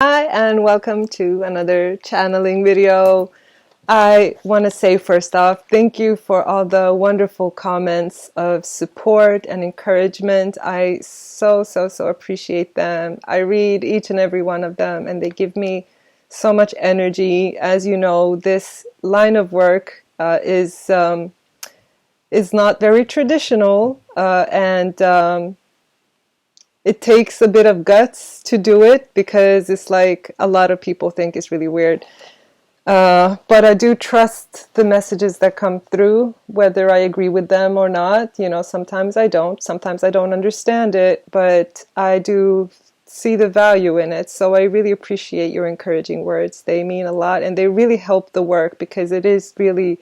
Hi, and welcome to another channeling video. I want to say first off, thank you for all the wonderful comments of support and encouragement. I so appreciate them. I read each and every one of them, and they give me so much energy. As you know, this line of work is not very traditional, and it takes a bit of guts to do it because it's like a lot of people think it's really weird. But I do trust the messages that come through, whether I agree with them or not. You know, sometimes I don't. Sometimes I don't understand it, but I do see the value in it. So I really appreciate your encouraging words. They mean a lot, and they really help the work because it is really,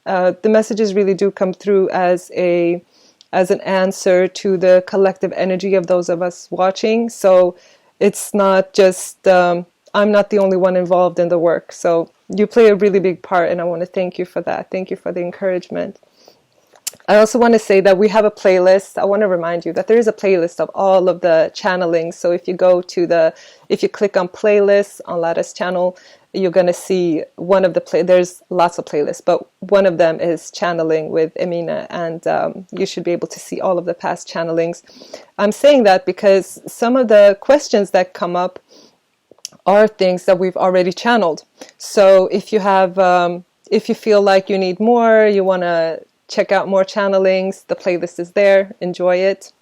the messages really do come through as an answer to the collective energy of those of us watching. So it's not just, I'm not the only one involved in the work. So you play a really big part, and I want to thank you for that. Thank you for the encouragement. I also want to say that we have a playlist. I want to remind you that there is a playlist of all of the channelings. So if you go to if you click on playlists on Lada's channel, you're going to see one of there's lots of playlists, but one of them is channeling with Emine, and you should be able to see all of the past channelings. I'm saying that because some of the questions that come up are things that we've already channeled. So if you feel like you need more, you want to check out more channelings, the playlist is there. Enjoy it.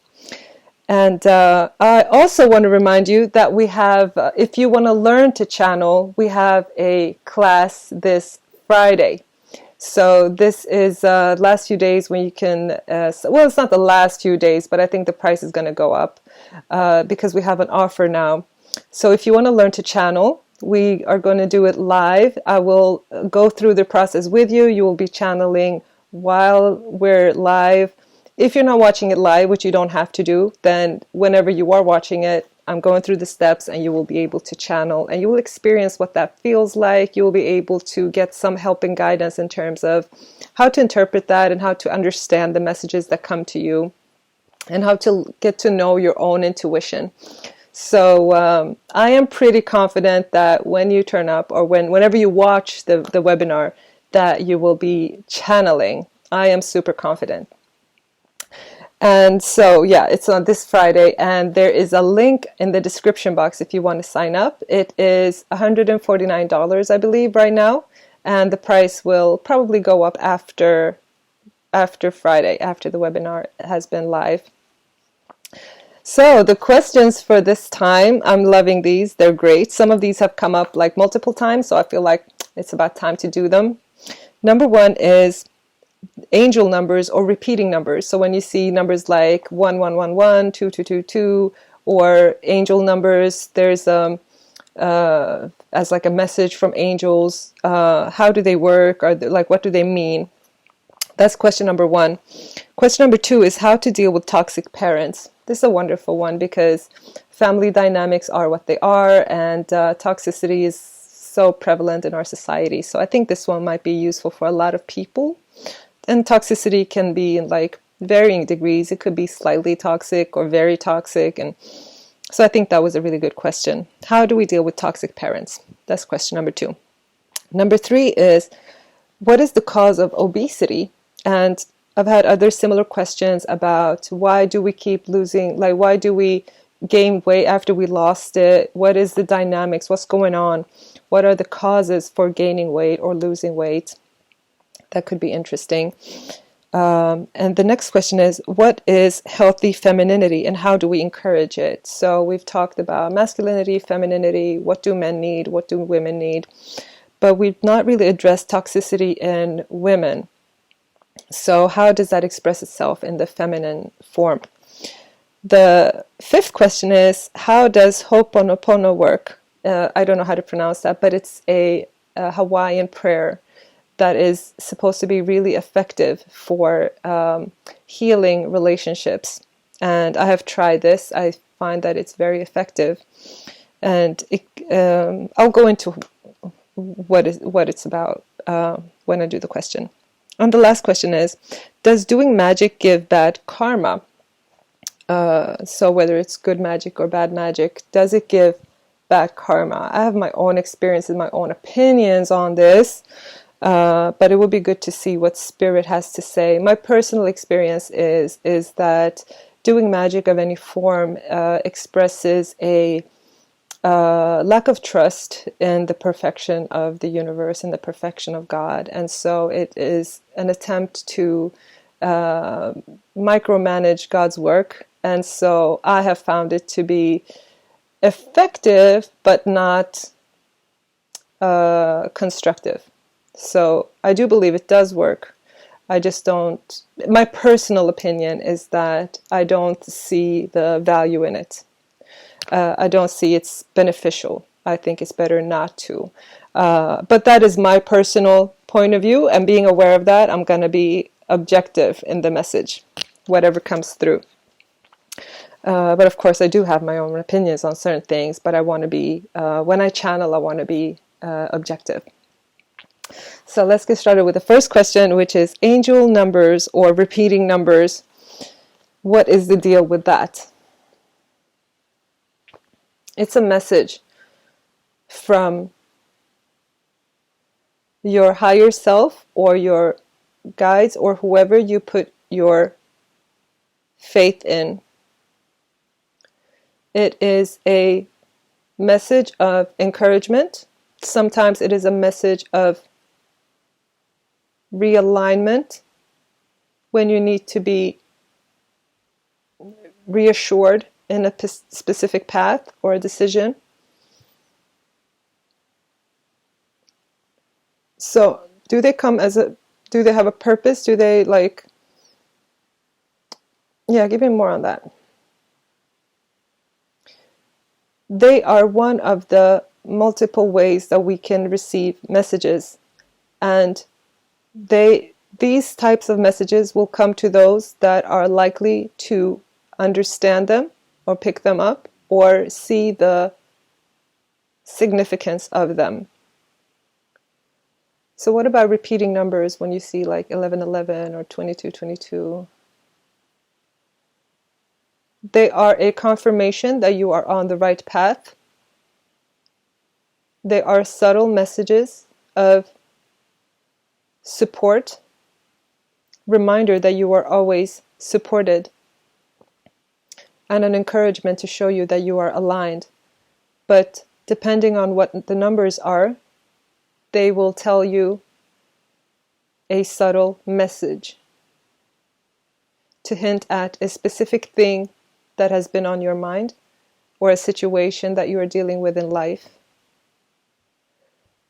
And I also want to remind you that we have, if you want to learn to channel, we have a class this Friday. So this is last few days when you can, well, it's not the last few days, but I think the price is going to go up because we have an offer now. So if you want to learn to channel, we are going to do it live. I will go through the process with you. You will be channeling while we're live. If you're not watching it live, which you don't have to do, then whenever you are watching it, I'm going through the steps and you will be able to channel and you will experience what that feels like. You will be able to get some help and guidance in terms of how to interpret that and how to understand the messages that come to you and how to get to know your own intuition. So I am pretty confident that when you turn up or whenever you watch the webinar, that you will be channeling. I am super confident. And so, yeah, it's on this Friday, and there is a link in the description box if you want to sign up. It is $149, I believe, right now, and the price will probably go up after Friday, after the webinar has been live. So the questions for this time, I'm loving these. They're great. Some of these have come up like multiple times, so I feel like it's about time to do them. Number one is angel numbers or repeating numbers. So when you see numbers like 1111, 2222, or angel numbers, there's as like a message from angels. How do they work? Or like, what do they mean? That's question number one. Question number two is how to deal with toxic parents. This is a wonderful one because family dynamics are what they are, and toxicity is so prevalent in our society. So I think this one might be useful for a lot of people. And toxicity can be in like varying degrees. It could be slightly toxic or very toxic. And so I think that was a really good question. How do we deal with toxic parents? That's question number two. Number three is, what is the cause of obesity? And I've had other similar questions about why do we keep losing, like why do we gain weight after we lost it? What is the dynamics? What's going on? What are the causes for gaining weight or losing weight? That could be interesting. And the next question is, what is healthy femininity and how do we encourage it? So we've talked about masculinity, femininity, what do men need, what do women need? But we've not really addressed toxicity in women. So how does that express itself in the feminine form? The fifth question is, how does Ho'oponopono work? I don't know how to pronounce that, but it's a Hawaiian prayer that is supposed to be really effective for healing relationships. And I have tried this. I find that it's very effective. And I'll go into what it's about when I do the question. And the last question is, does doing magic give bad karma? So whether it's good magic or bad magic, does it give back karma. I have my own experiences, my own opinions on this, but it would be good to see what Spirit has to say. My personal experience is that doing magic of any form expresses a lack of trust in the perfection of the universe and the perfection of God. And so it is an attempt to micromanage God's work. And so I have found it to be effective, but not constructive. So I do believe it does work. I just don't, my personal opinion is that I don't see the value in it. I don't see it's beneficial. I think it's better not to. But that is my personal point of view, and being aware of that, I'm going to be objective in the message, whatever comes through. But of course, I do have my own opinions on certain things, but I want to be, when I channel, I want to be objective. So let's get started with the first question, which is angel numbers or repeating numbers. What is the deal with that? It's a message from your higher self or your guides or whoever you put your faith in. It is a message of encouragement. Sometimes it is a message of realignment when you need to be reassured in a specific path or a decision. So do they come as do they have a purpose? Do they give me more on that. They are one of the multiple ways that we can receive messages, and these types of messages will come to those that are likely to understand them or pick them up or see the significance of them. So what about repeating numbers when you see like 1111 or 2222? They are a confirmation that you are on the right path. They are subtle messages of support, reminder that you are always supported, and an encouragement to show you that you are aligned. But depending on what the numbers are, they will tell you a subtle message to hint at a specific thing that has been on your mind or a situation that you are dealing with in life.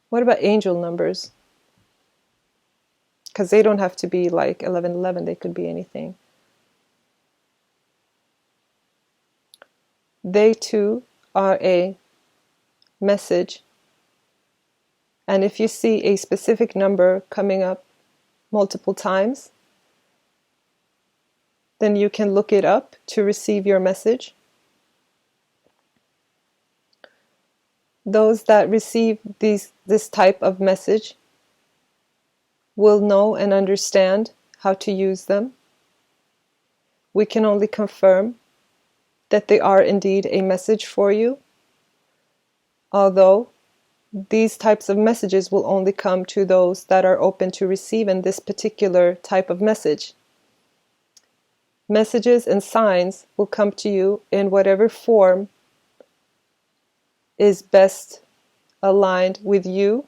What about angel numbers? Because they don't have to be like 1111, they could be anything. They too are a message. And if you see a specific number coming up multiple times, then you can look it up to receive your message. Those that receive this type of message will know and understand how to use them. We can only confirm that they are indeed a message for you, although these types of messages will only come to those that are open to receiving this particular type of message. Messages and signs will come to you in whatever form is best aligned with you.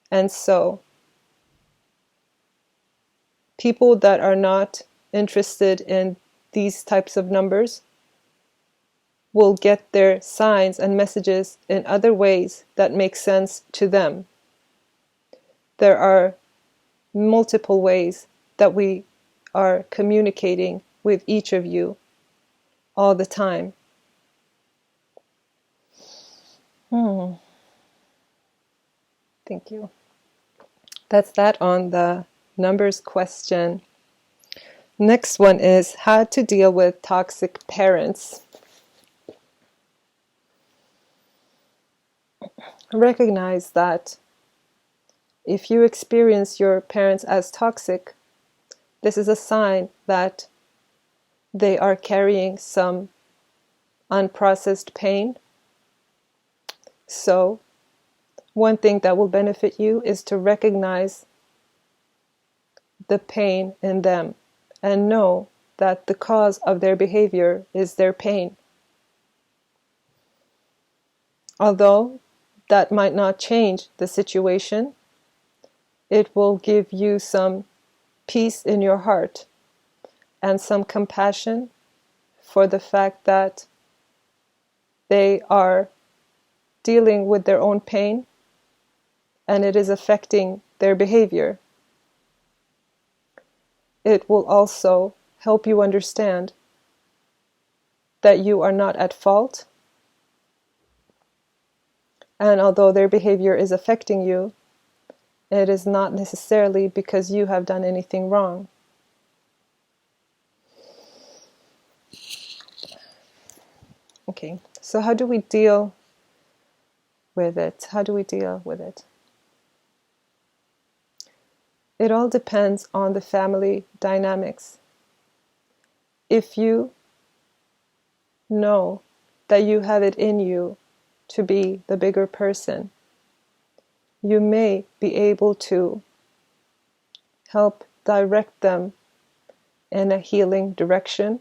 And so, people that are not interested in these types of numbers will get their signs and messages in other ways that make sense to them. There are multiple ways that we are communicating with each of you all the time. Thank you. That's that on the numbers question. Next one is how to deal with toxic parents. Recognize that if you experience your parents as toxic, this is a sign that they are carrying some unprocessed pain. So, one thing that will benefit you is to recognize the pain in them and know that the cause of their behavior is their pain. Although that might not change the situation, it will give you some peace in your heart and some compassion for the fact that they are dealing with their own pain and it is affecting their behavior. It will also help you understand that you are not at fault, and although their behavior is affecting you, it is not necessarily because you have done anything wrong. Okay, so how do we deal with it? How do we deal with it? It all depends on the family dynamics. If you know that you have it in you to be the bigger person, you may be able to help direct them in a healing direction.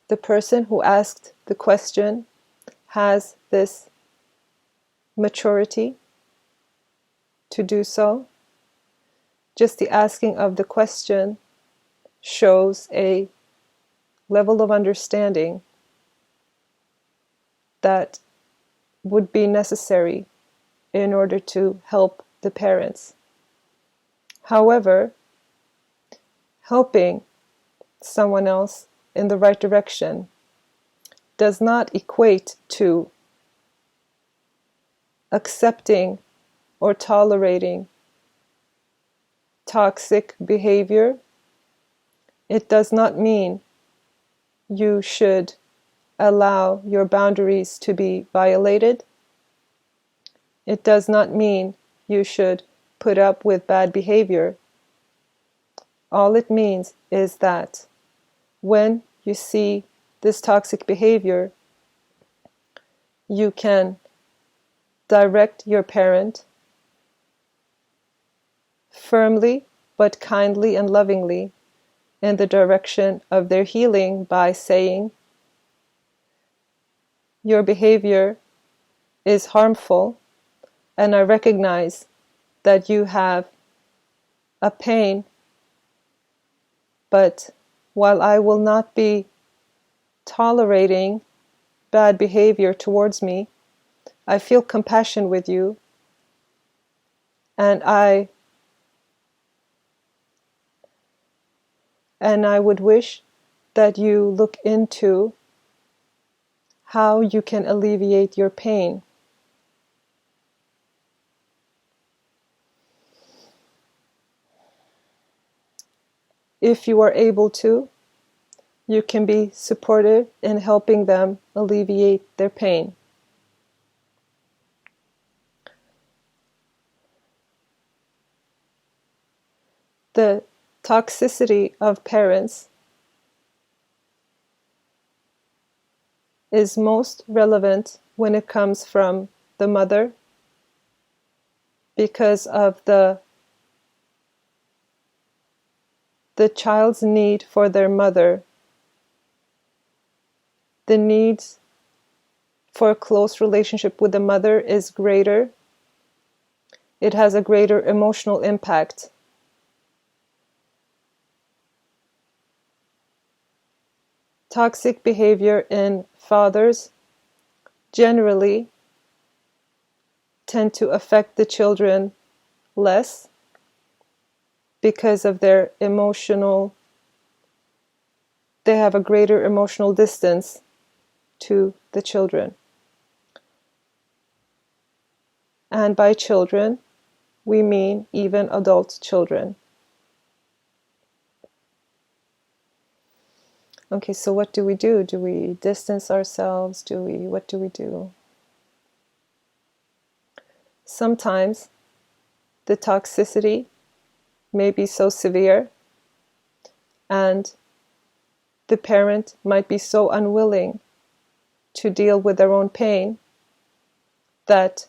The person who asked the question has this maturity to do so. Just the asking of the question shows a level of understanding that would be necessary in order to help the parents. However, helping someone else in the right direction does not equate to accepting or tolerating toxic behavior. It does not mean you should allow your boundaries to be violated. It does not mean you should put up with bad behavior. All it means is that when you see this toxic behavior, you can direct your parent firmly but kindly and lovingly in the direction of their healing by saying, "Your behavior is harmful, and I recognize that you have a pain, but while I will not be tolerating bad behavior towards me, I feel compassion with you, and I would wish that you look into how you can alleviate your pain." If you are able to, you can be supportive in helping them alleviate their pain. The toxicity of parents is most relevant when it comes from the mother because of the child's need for their mother. The needs for a close relationship with the mother is greater. It has a greater emotional impact. Toxic behavior in fathers generally tend to affect the children less because of their they have a greater emotional distance to the children. And by children, we mean even adult children. Okay, so what do we do? Do we distance ourselves? What do we do? Sometimes the toxicity may be so severe and the parent might be so unwilling to deal with their own pain, that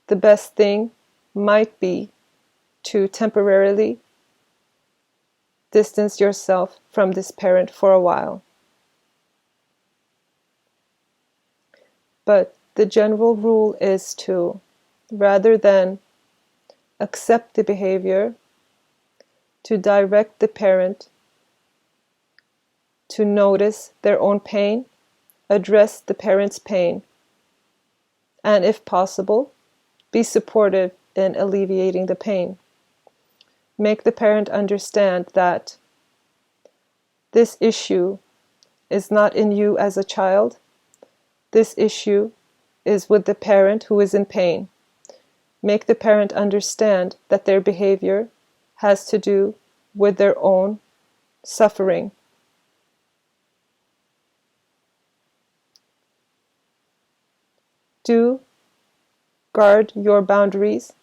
the best thing might be to temporarily distance yourself from this parent for a while. But the general rule is to, rather than accept the behavior, to direct the parent to notice their own pain, address the parent's pain, and if possible, be supportive in alleviating the pain. Make the parent understand that this issue is not in you as a child. This issue is with the parent who is in pain. Make the parent understand that their behavior has to do with their own suffering. Do guard your boundaries.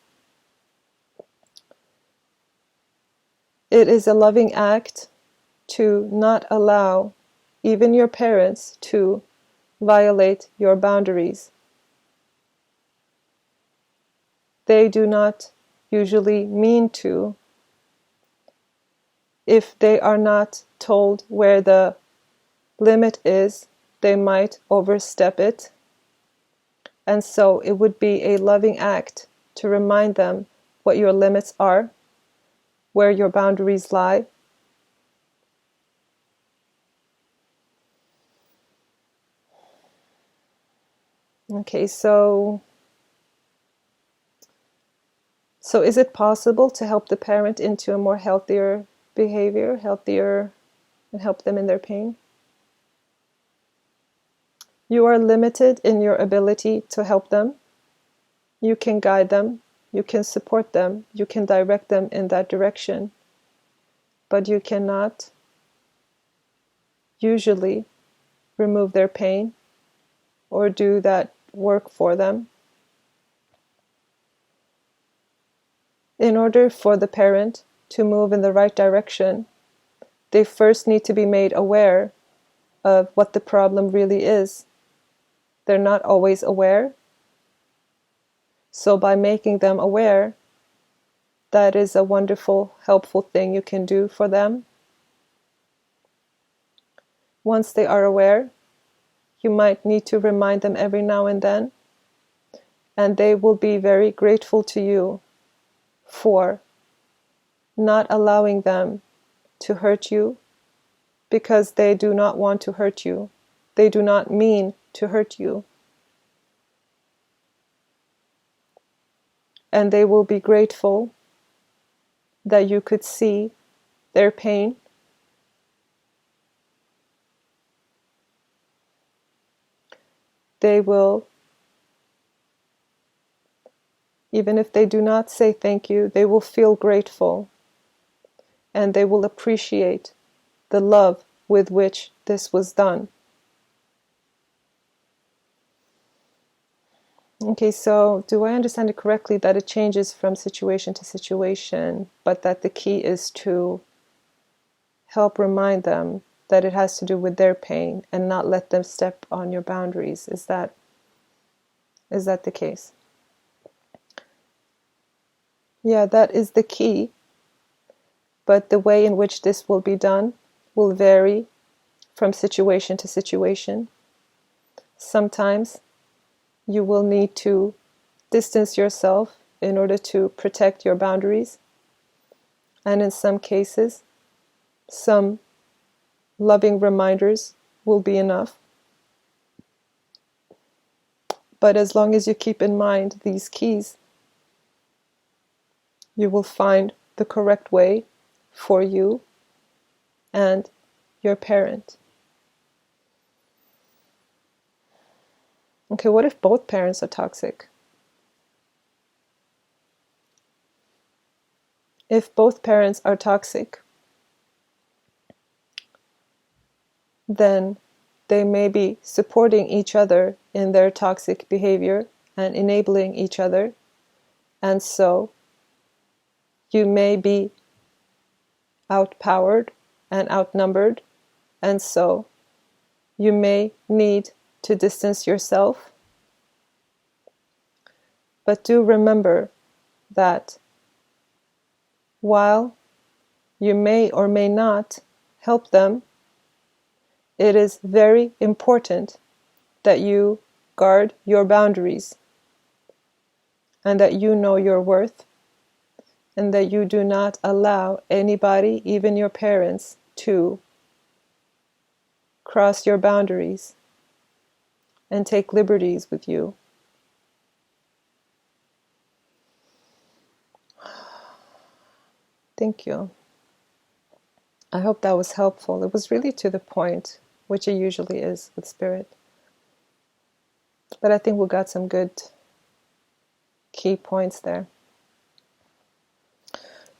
It is a loving act to not allow even your parents to violate your boundaries. They do not usually mean to. If they are not told where the limit is, they might overstep it. And so it would be a loving act to remind them what your limits are, where your boundaries lie. Okay, so is it possible to help the parent into a more healthier behavior, and help them in their pain? You are limited in your ability to help them. You can guide them, you can support them, you can direct them in that direction, but you cannot usually remove their pain or do that work for them. In order for the parent to move in the right direction, they first need to be made aware of what the problem really is. They're not always aware. So by making them aware, that is a wonderful, helpful thing you can do for them. Once they are aware, you might need to remind them every now and then, and they will be very grateful to you for not allowing them to hurt you, because they do not want to hurt you. They do not mean to hurt you. And they will be grateful that you could see their pain. They will, even if they do not say thank you, they will feel grateful, and they will appreciate the love with which this was done. Okay, so do I understand it correctly that it changes from situation to situation, but that the key is to help remind them that it has to do with their pain and not let them step on your boundaries? Is that the case? Yeah, that is the key, but the way in which this will be done will vary from situation to situation. Sometimes you will need to distance yourself in order to protect your boundaries. And in some cases, some loving reminders will be enough. But as long as you keep in mind these keys, you will find the correct way for you and your parent. Okay, what if both parents are toxic? If both parents are toxic, then they may be supporting each other in their toxic behavior and enabling each other. And so you may be outpowered and outnumbered. And so you may need to distance yourself. But do remember that while you may or may not help them, it is very important that you guard your boundaries and that you know your worth and that you do not allow anybody, even your parents, to cross your boundaries and take liberties with you. Thank you. I hope that was helpful. It was really to the point, which it usually is with spirit. But I think we got some good key points there.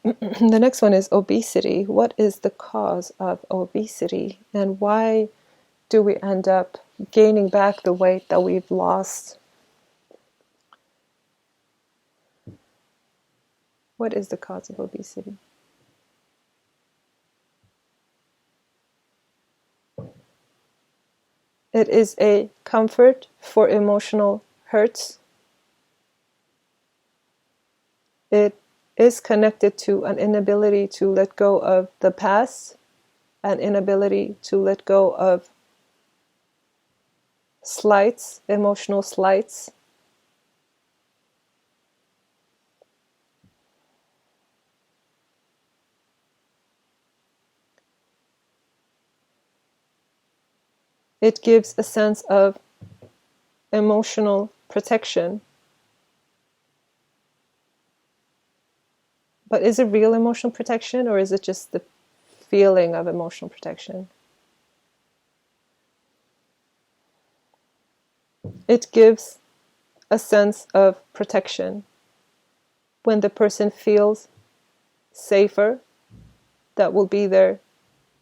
The next one is obesity. What is the cause of obesity, and why do we end up gaining back the weight that we've lost? What is the cause of obesity? It is a comfort for emotional hurts. It is connected to an inability to let go of the past, an inability to let go of slights, emotional slights. It gives a sense of emotional protection. But is it real emotional protection, or is it just the feeling of emotional protection? It gives a sense of protection when the person feels safer. That will be their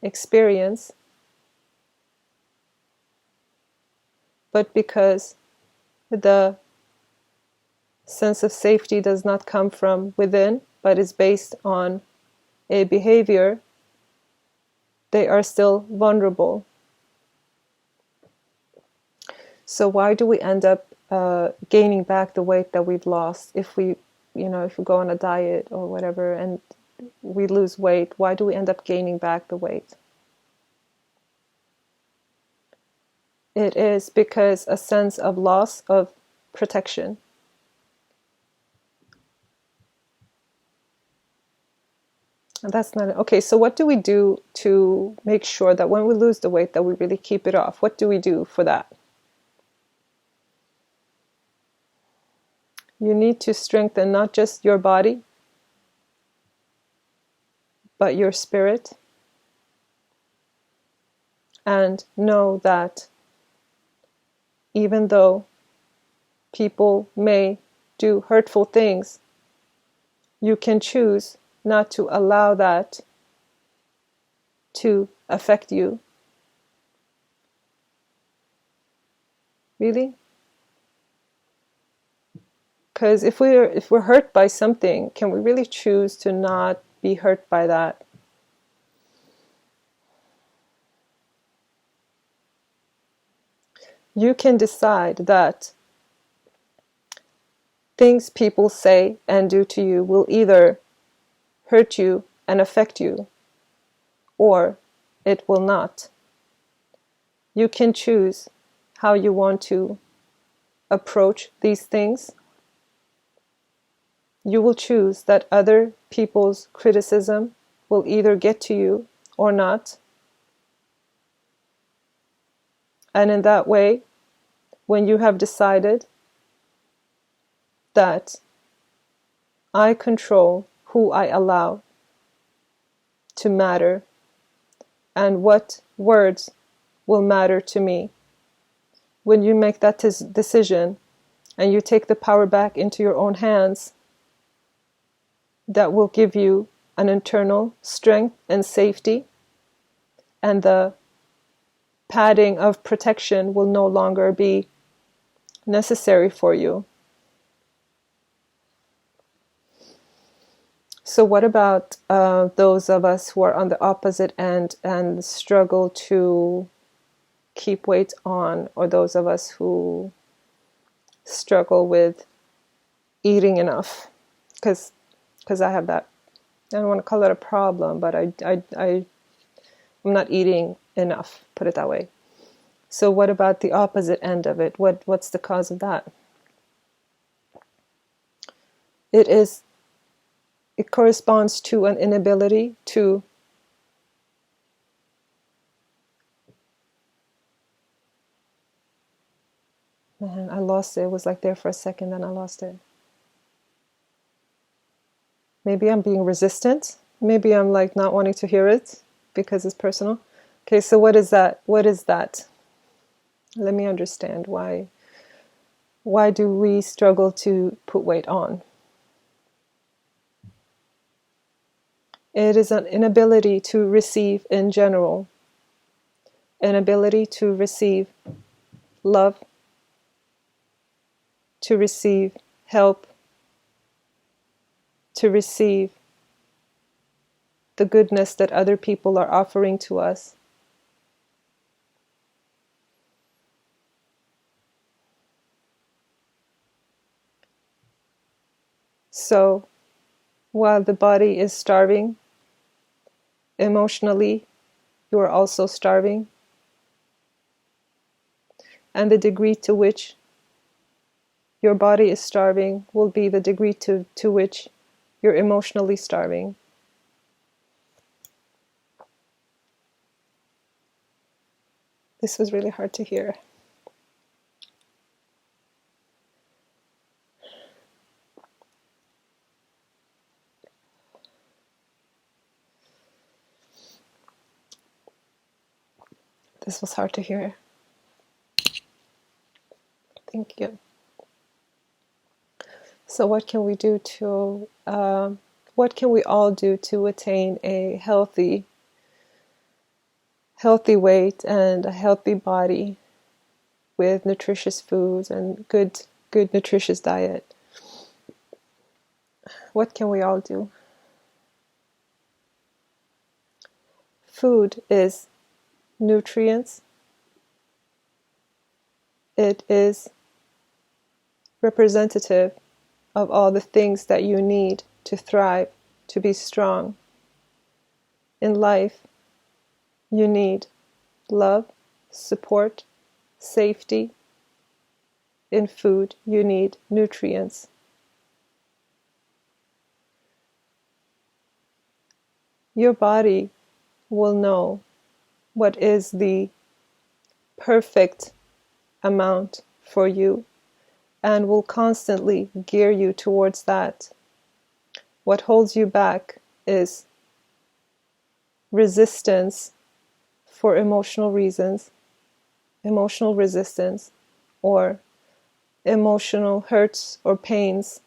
experience. But because the sense of safety does not come from within, but is based on a behavior, they are still vulnerable. So why do we end up gaining back the weight that we've lost? If we go on a diet or whatever and we lose weight, why do we end up gaining back the weight? It is because a sense of loss of protection. And that's not it. Okay, so what do we do to make sure that when we lose the weight that we really keep it off? What do we do for that? You need to strengthen not just your body, but your spirit. And know that even though people may do hurtful things, you can choose not to allow that to affect you. Really? Because if we're hurt by something, can we really choose to not be hurt by that? You can decide that things people say and do to you will either hurt you and affect you, or it will not. You can choose how you want to approach these things. You will choose that other people's criticism will either get to you or not. And in that way, when you have decided that I control who I allow to matter and what words will matter to me, when you make that decision and you take the power back into your own hands, that will give you an internal strength and safety, and the padding of protection will no longer be necessary for you. So what about those of us who are on the opposite end and struggle to keep weight on, or those of us who struggle with eating enough, because I have that. I don't want to call it a problem, but I'm not eating enough, put it that way. So what about the opposite end of it? What's the cause of that? It corresponds to an inability to man, I lost it. It was like there for a second, then I lost it. Maybe I'm being resistant. Maybe I'm like not wanting to hear it because it's personal. Okay, so what is that? What is that? Let me understand why do we struggle to put weight on? It is an inability to receive in general, an ability to receive love, to receive help, to receive the goodness that other people are offering to us. So, while the body is starving, emotionally, you are also starving. And the degree to which your body is starving will be the degree to which you're emotionally starving. This was really hard to hear. This was hard to hear. Thank you. So what can we do to, what can we all do to attain a healthy weight and a healthy body with nutritious foods and good nutritious diet? What can we all do? Food is nutrients. It is representative of all the things that you need to thrive, to be strong. In life, you need love, support, safety. In food, you need nutrients. Your body will know what is the perfect amount for you and will constantly gear you towards that. What holds you back is resistance for emotional reasons, emotional resistance, or emotional hurts or pains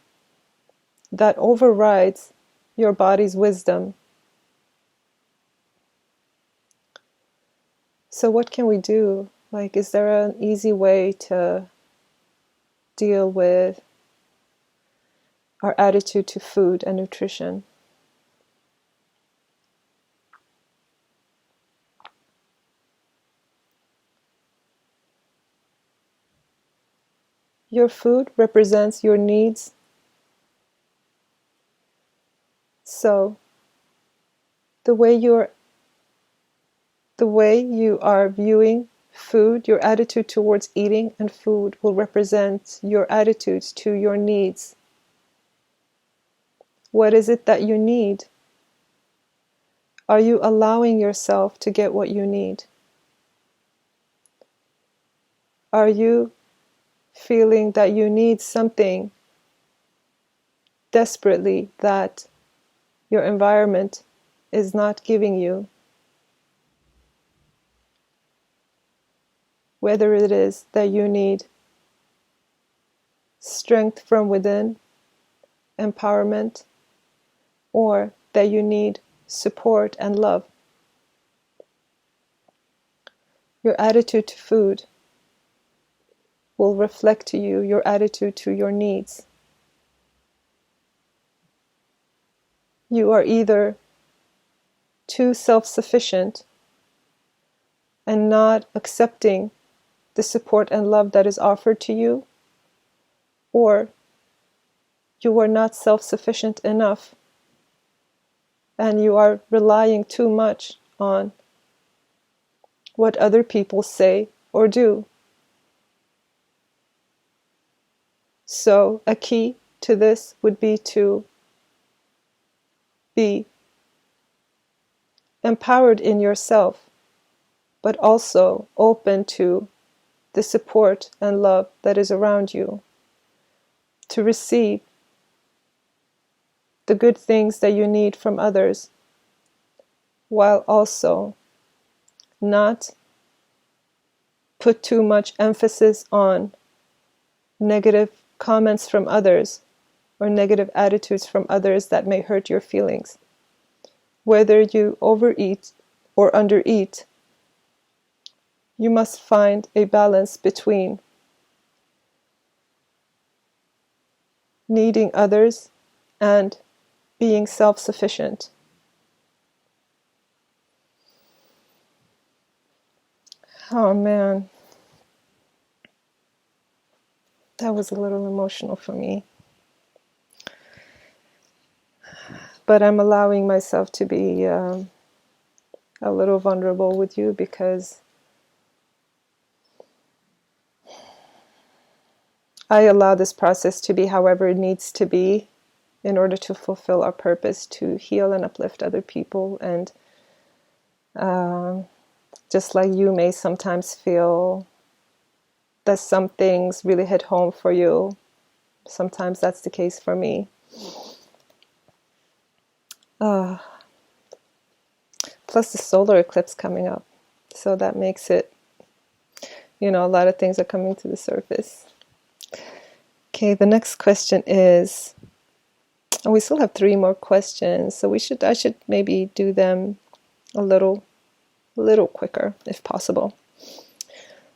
that overrides your body's wisdom. So what can we do? Like, is there an easy way to deal with our attitude to food and nutrition? Your food represents your needs. So the way you are viewing food, your attitude towards eating and food will represent your attitudes to your needs. What is it that you need? Are you allowing yourself to get what you need? Are you feeling that you need something desperately that your environment is not giving you? Whether it is that you need strength from within, empowerment, or that you need support and love. Your attitude to food will reflect to you your attitude to your needs. You are either too self-sufficient and not accepting the support and love that is offered to you, or you are not self-sufficient enough and you are relying too much on what other people say or do. So a key to this would be to be empowered in yourself, but also open to the support and love that is around you, to receive the good things that you need from others, while also not put too much emphasis on negative comments from others or negative attitudes from others that may hurt your feelings. Whether you overeat or undereat, you must find a balance between needing others and being self-sufficient. Oh man, that was a little emotional for me. But I'm allowing myself to be a little vulnerable with you because I allow this process to be however it needs to be in order to fulfill our purpose to heal and uplift other people. And just like you may sometimes feel that some things really hit home for you, sometimes that's the case for me. Plus the solar eclipse coming up. So that makes it, a lot of things are coming to the surface. Okay, the next question is, and we still have 3 more questions, so I should maybe do them a little quicker if possible.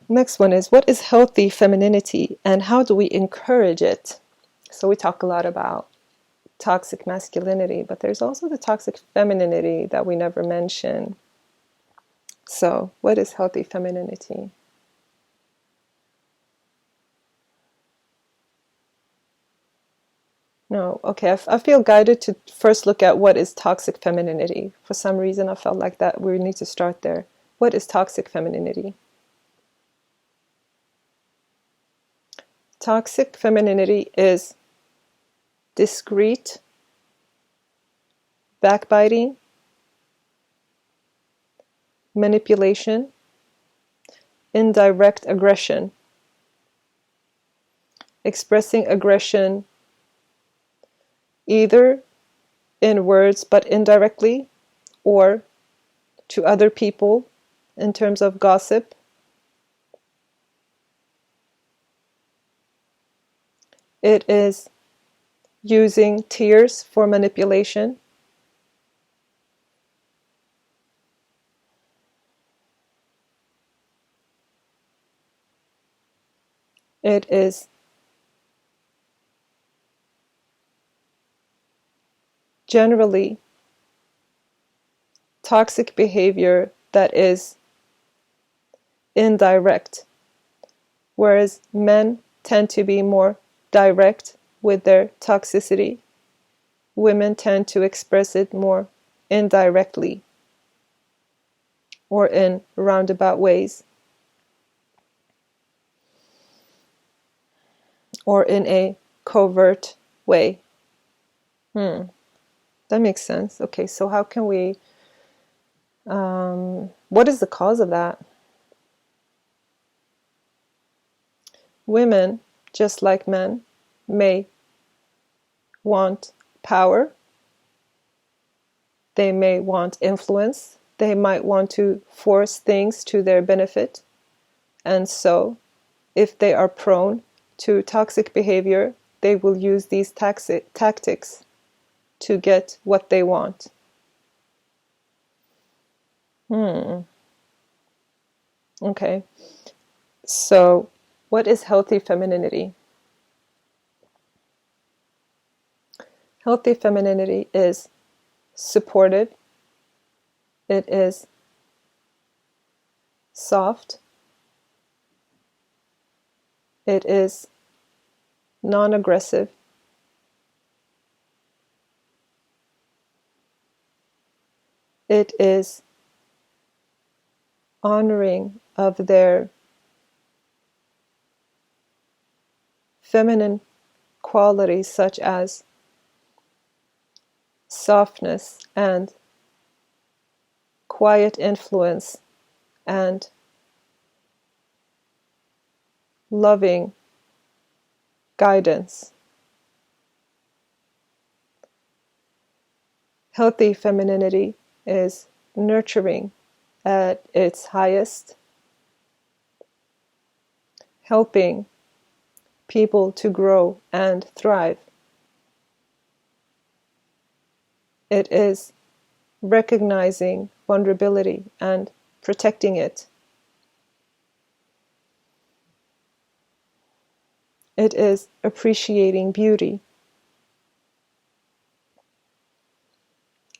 Next one is, what is healthy femininity and how do we encourage it? So we talk a lot about toxic masculinity, but there's also the toxic femininity that we never mention. So what is healthy femininity? No, okay, I feel guided to first look at what is toxic femininity. For some reason, I felt like that we need to start there. What is toxic femininity? Toxic femininity is discreet, backbiting, manipulation, indirect aggression, expressing aggression either in words but indirectly, or to other people in terms of gossip. It is using tears for manipulation. It is generally toxic behavior that is indirect, whereas men tend to be more direct with their toxicity. Women tend to express it more indirectly or in roundabout ways or in a covert way. That makes sense. Okay, so how can we, what is the cause of that? Women, just like men, may want power. They may want influence. They might want to force things to their benefit. And so, if they are prone to toxic behavior, they will use these tactics to get what they want. Okay. So, what is healthy femininity? Healthy femininity is supportive. It is soft. It is non-aggressive. It is honoring of their feminine qualities such as softness and quiet influence and loving guidance. Healthy femininity is nurturing at its highest, helping people to grow and thrive. It is recognizing vulnerability and protecting it. It is appreciating beauty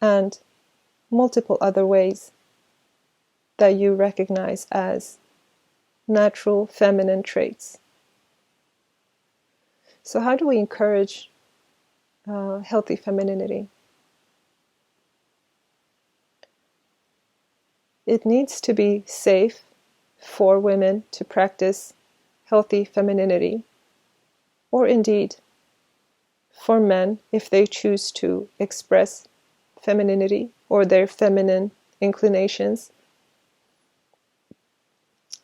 and multiple other ways that you recognize as natural feminine traits. So how do we encourage healthy femininity? It needs to be safe for women to practice healthy femininity, or indeed for men if they choose to express femininity or their feminine inclinations.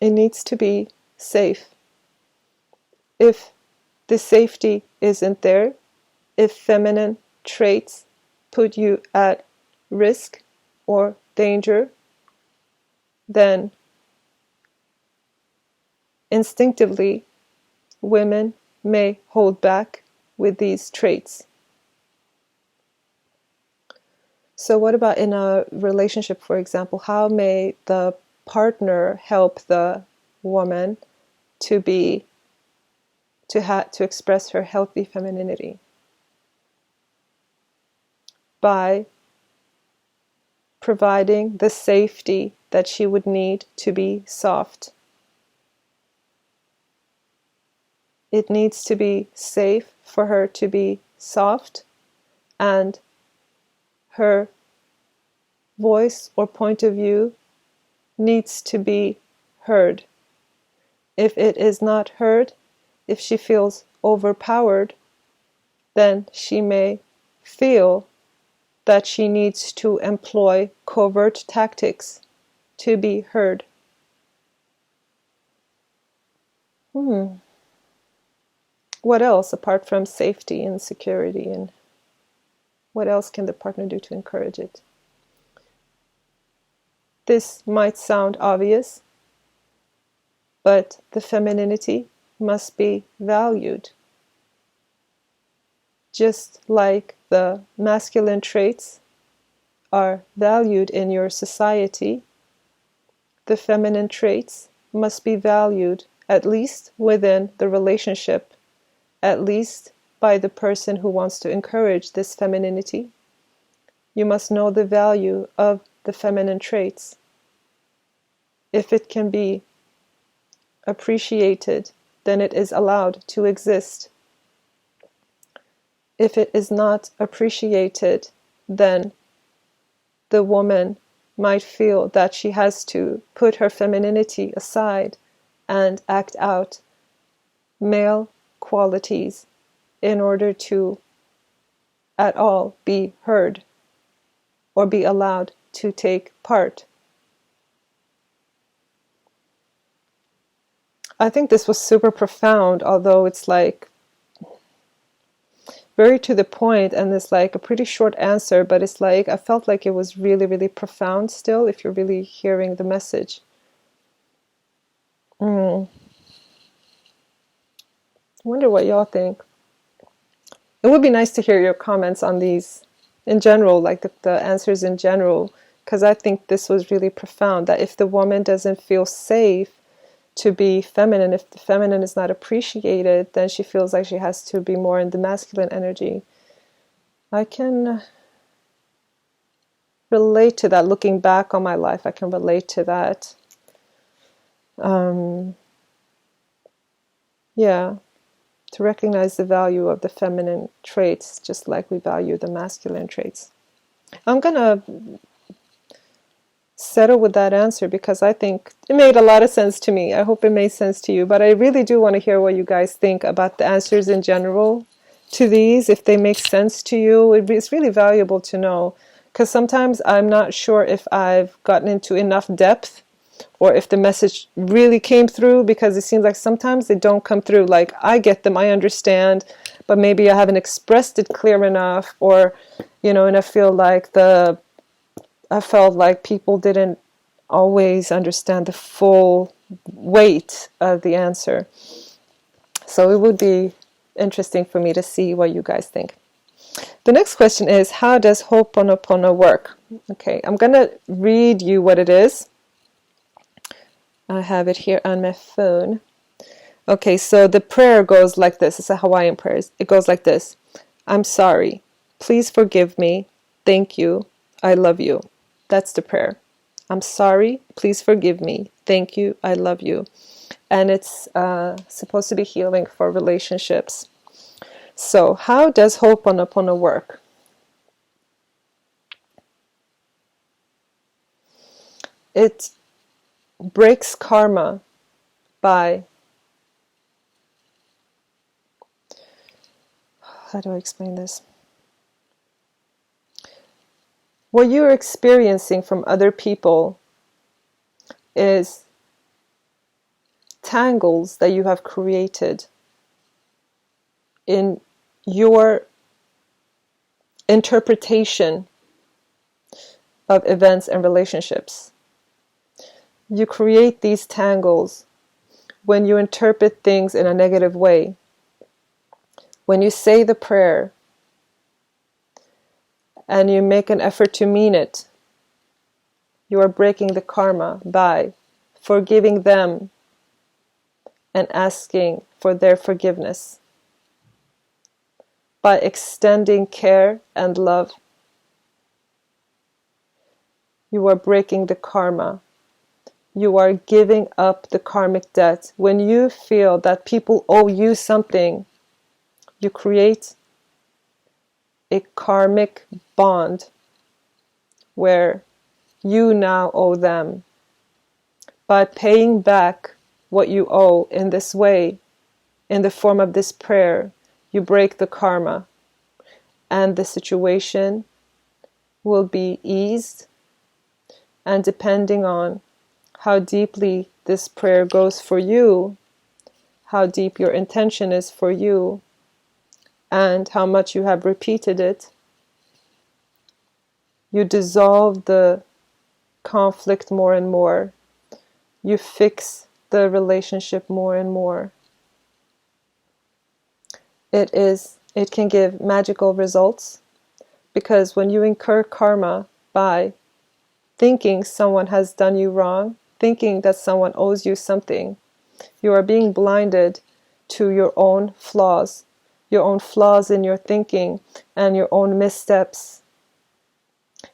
It needs to be safe. If the safety isn't there, if feminine traits put you at risk or danger, then instinctively women may hold back with these traits. So what about in a relationship, for example? How may the partner help the woman to express her healthy femininity? By providing the safety that she would need to be soft. It needs to be safe for her to be soft, and her voice or point of view needs to be heard. If it is not heard, if she feels overpowered, then she may feel that she needs to employ covert tactics to be heard. What else apart from safety and security, and what else can the partner do to encourage it? This might sound obvious, but the femininity must be valued. Just like the masculine traits are valued in your society, the feminine traits must be valued, at least within the relationship, at least by the person who wants to encourage this femininity. You must know the value of the feminine traits. If it can be appreciated, then it is allowed to exist. If it is not appreciated, then the woman might feel that she has to put her femininity aside and act out male qualities in order to at all be heard or be allowed to take part. I think this was super profound, although it's like very to the point, and it's like a pretty short answer, but it's like I felt like it was really, really profound still, if you're really hearing the message. I wonder what y'all think. It would be nice to hear your comments on these in general, like the answers in general, because I think this was really profound, that if the woman doesn't feel safe to be feminine, if the feminine is not appreciated, then she feels like she has to be more in the masculine energy. I can relate to that. Looking back on my life, I can relate to that. Yeah, to recognize the value of the feminine traits, just like we value the masculine traits. I'm gonna settle with that answer because I think it made a lot of sense to me. I hope it made sense to you, but I really do want to hear what you guys think about the answers in general to these. If they make sense to you, it's really valuable to know, because sometimes I'm not sure if I've gotten into enough depth or if the message really came through, because it seems like sometimes they don't come through. Like, I get them, I understand, but maybe I haven't expressed it clear enough, or, and I felt like people didn't always understand the full weight of the answer. So it would be interesting for me to see what you guys think. The next question is, how does Ho'oponopono work? Okay, I'm going to read you what it is. I have it here on my phone. Okay, so the prayer goes like this. It's a Hawaiian prayer. It goes like this. I'm sorry. Please forgive me. Thank you. I love you. That's the prayer. I'm sorry. Please forgive me. Thank you. I love you. And it's supposed to be healing for relationships. So how does Ho'oponopono work? It breaks karma by, how do I explain this? What you're experiencing from other people is tangles that you have created in your interpretation of events and relationships. You create these tangles when you interpret things in a negative way. When you say the prayer and you make an effort to mean it, you are breaking the karma by forgiving them and asking for their forgiveness. By extending care and love, you are breaking the karma. You are giving up the karmic debt. When you feel that people owe you something, you create a karmic bond where you now owe them. By paying back what you owe in this way, in the form of this prayer, you break the karma, and the situation will be eased. And depending on how deeply this prayer goes for you, how deep your intention is for you, and how much you have repeated it, you dissolve the conflict more and more. You fix the relationship more and more. It can give magical results, because when you incur karma by thinking someone has done you wrong, thinking that someone owes you something, you are being blinded to your own flaws in your thinking and your own missteps.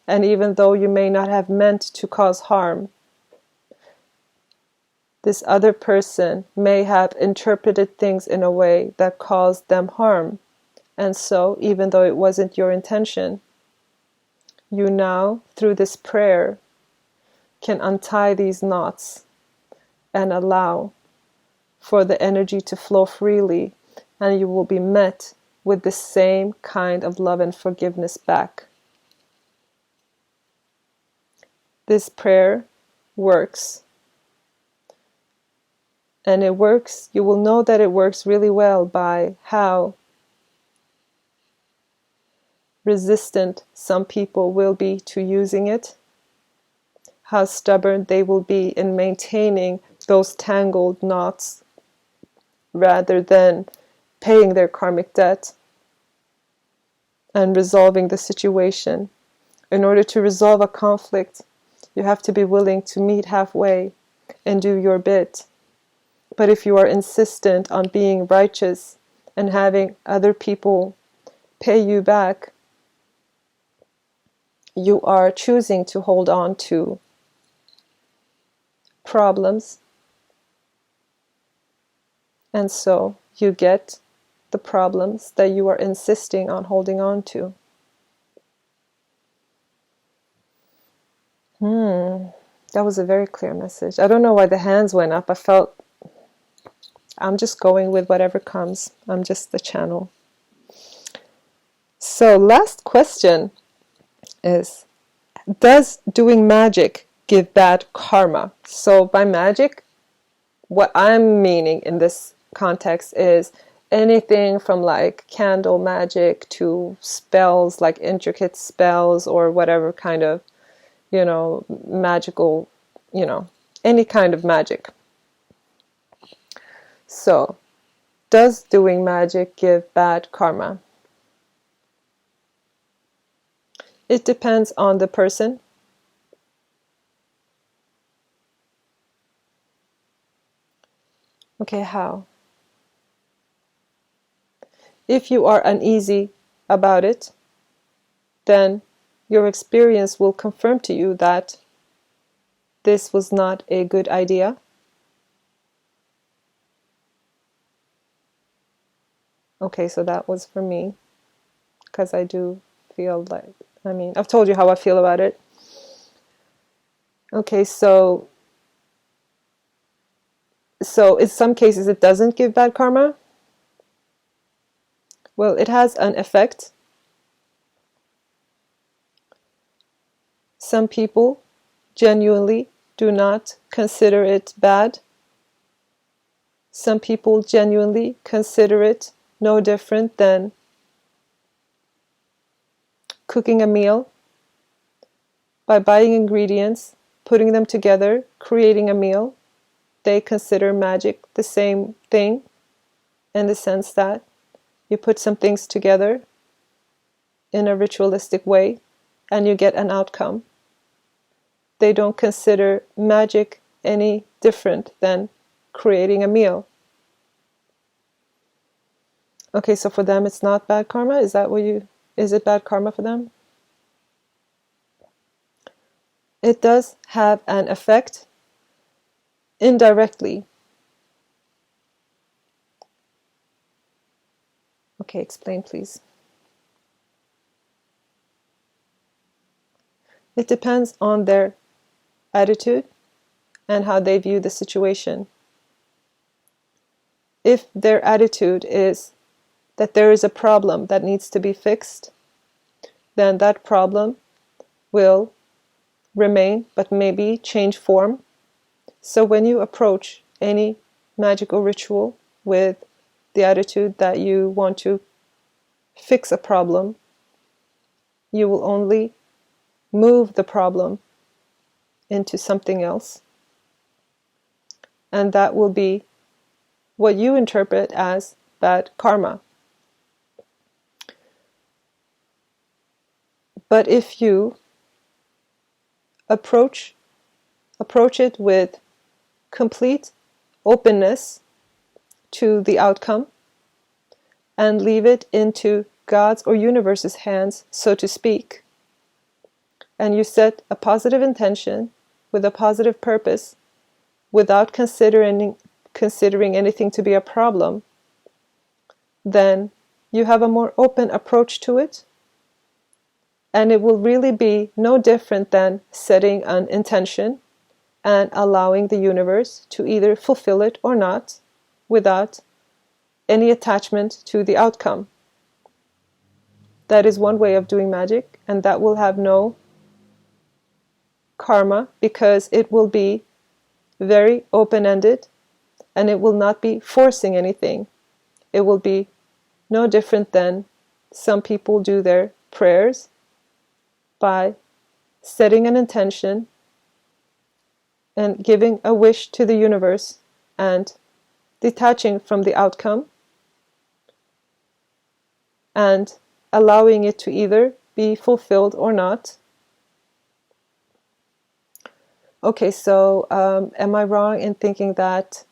And even though you may not have meant to cause harm, this other person may have interpreted things in a way that caused them harm. And so, even though it wasn't your intention, you now, through this prayer, can untie these knots and allow for the energy to flow freely, and you will be met with the same kind of love and forgiveness back. This prayer works. And it works, you will know that it works really well by how resistant some people will be to using it, how stubborn they will be in maintaining those tangled knots rather than paying their karmic debt and resolving the situation. In order to resolve a conflict, you have to be willing to meet halfway and do your bit. But if you are insistent on being righteous and having other people pay you back, you are choosing to hold on to problems And so you get the problems that you are insisting on holding on to. That was a very clear message. I don't know why the hands went up. I felt I'm just going with whatever comes. I'm just the channel. So last question is, does doing magic give bad karma? So by magic, what I'm meaning in this context is anything from like candle magic to spells, like intricate spells or whatever kind of, magical, any kind of magic. So, does doing magic give bad karma? It depends on the person. Okay, how? If you are uneasy about it, then your experience will confirm to you that this was not a good idea. Okay, so that was for me, because I do feel like, I've told you how I feel about it. Okay, so in some cases it doesn't give bad karma. Well, it has an effect. Some people genuinely do not consider it bad. Some people genuinely consider it no different than cooking a meal by buying ingredients, putting them together, creating a meal. They consider magic the same thing, in the sense that you put some things together in a ritualistic way and you get an outcome. They don't consider magic any different than creating a meal. Okay, so for them it's not bad karma? Is it bad karma for them? It does have an effect indirectly. Okay, explain please. It depends on their attitude and how they view the situation. If their attitude is that there is a problem that needs to be fixed, then that problem will remain but maybe change form. So when you approach any magical ritual with the attitude that you want to fix a problem, you will only move the problem into something else. And that will be what you interpret as bad karma. But if you approach it with complete openness to the outcome and leave it into God's or universe's hands, so to speak, and you set a positive intention with a positive purpose without considering anything to be a problem, then you have a more open approach to it, and it will really be no different than setting an intention and allowing the universe to either fulfill it or not without any attachment to the outcome. That is one way of doing magic, and that will have no karma because it will be very open-ended and it will not be forcing anything. It will be no different than some people do their prayers by setting an intention and giving a wish to the universe and detaching from the outcome and allowing it to either be fulfilled or not. Okay, so am I wrong in thinking that,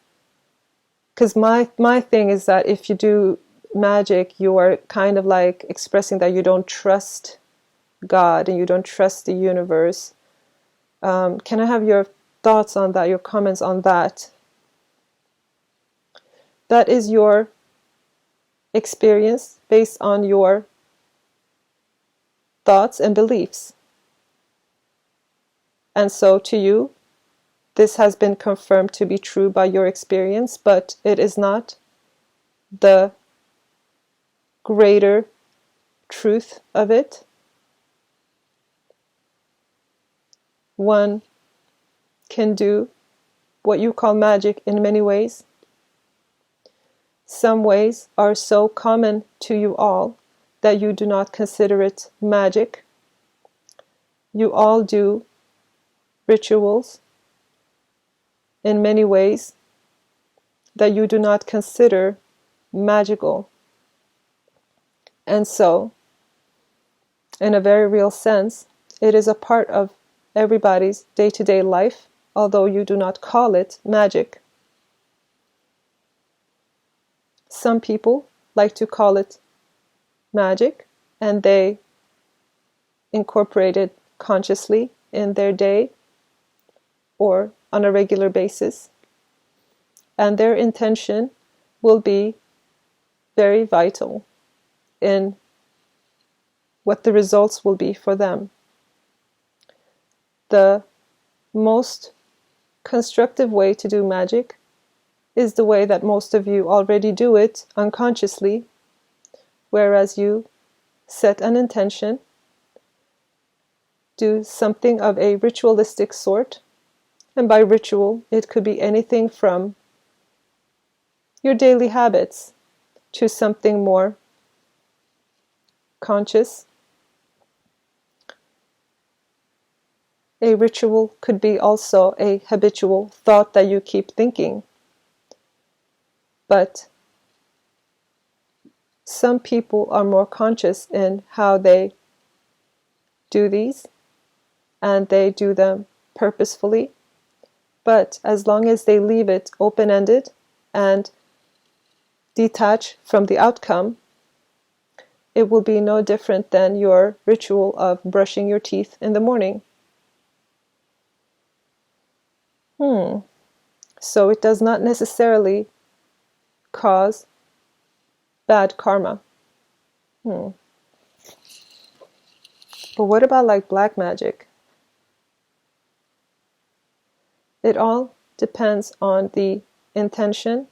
because my thing is that if you do magic, you are kind of like expressing that you don't trust God and you don't trust the universe. Can I have your thoughts on that, your comments on that? That is your experience based on your thoughts and beliefs. And so to you, this has been confirmed to be true by your experience, but it is not the greater truth of it. One can do what you call magic in many ways. Some ways are so common to you all that you do not consider it magic. You all do rituals in many ways that you do not consider magical. And so, in a very real sense, it is a part of everybody's day-to-day life, although you do not call it magic. Some people like to call it magic, and they incorporate it consciously in their day or on a regular basis. And their intention will be very vital in what the results will be for them. The most constructive way to do magic is the way that most of you already do it unconsciously, whereas you set an intention, do something of a ritualistic sort, and by ritual it could be anything from your daily habits to something more conscious. A ritual could be also a habitual thought that you keep thinking. But some people are more conscious in how they do these, and they do them purposefully. But as long as they leave it open-ended and detach from the outcome, it will be no different than your ritual of brushing your teeth in the morning. So it does not necessarily cause bad karma. But what about like black magic? It all depends on the intention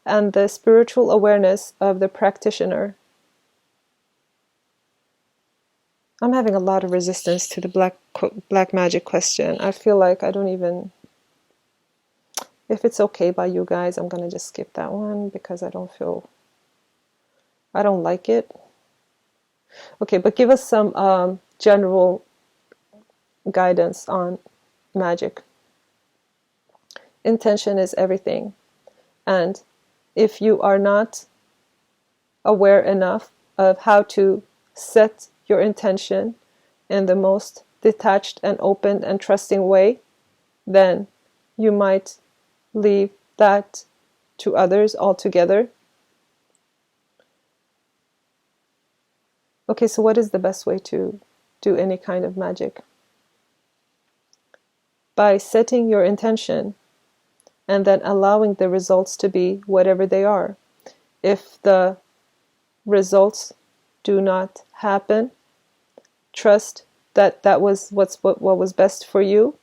and the spiritual awareness of the practitioner. I'm having a lot of resistance to the black magic question. I feel like I don't even... If it's okay by you guys, I'm going to just skip that one because I don't like it. Okay, but give us some general guidance on magic. Intention is everything. And if you are not aware enough of how to set your intention in the most detached and open and trusting way, then you might leave that to others altogether. Okay, so what is the best way to do any kind of magic? By setting your intention and then allowing the results to be whatever they are. If the results do not happen, trust that that was what was best for you.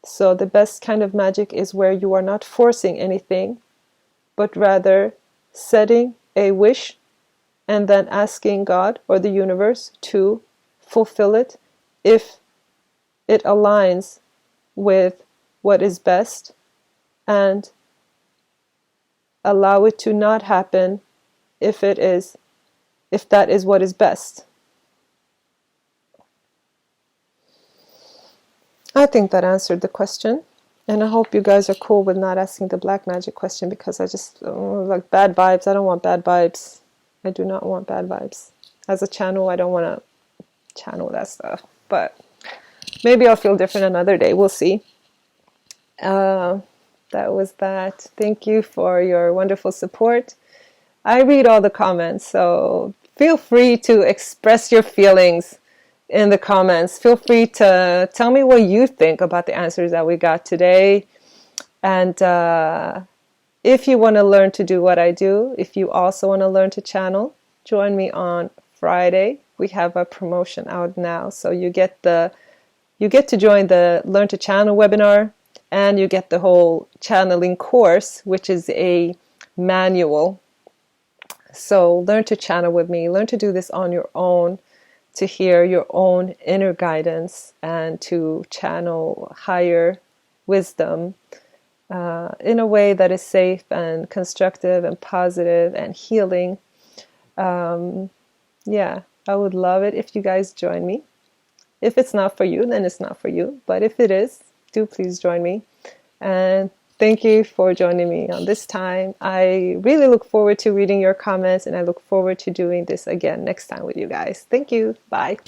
So the best kind of magic is where you are not forcing anything, but rather setting a wish and then asking God or the universe to fulfill it if it aligns with what is best, and allow it to not happen if that is what is best. I think that answered the question, and I hope you guys are cool with not asking the black magic question, because I just like bad vibes. I don't want bad vibes. I do not want bad vibes. As a channel, I don't want to channel that stuff, but maybe I'll feel different another day. We'll see. That was that. Thank you for your wonderful support. I read all the comments, so feel free to express your feelings in the comments. Feel free to tell me what you think about the answers that we got today. And If you want to learn to do what I do, if you also want to learn to channel, join me on Friday. We have a promotion out now, so you get to join the Learn to Channel webinar, and you get the whole channeling course, which is a manual. So learn to channel with me, learn to do this on your own, to hear your own inner guidance and to channel higher wisdom in a way that is safe and constructive and positive and healing. Yeah, I would love it if you guys join me. If it's not for you, then it's not for you. But if it is, do please join me. And thank you for joining me on this time. I really look forward to reading your comments, and I look forward to doing this again next time with you guys. Thank you. Bye.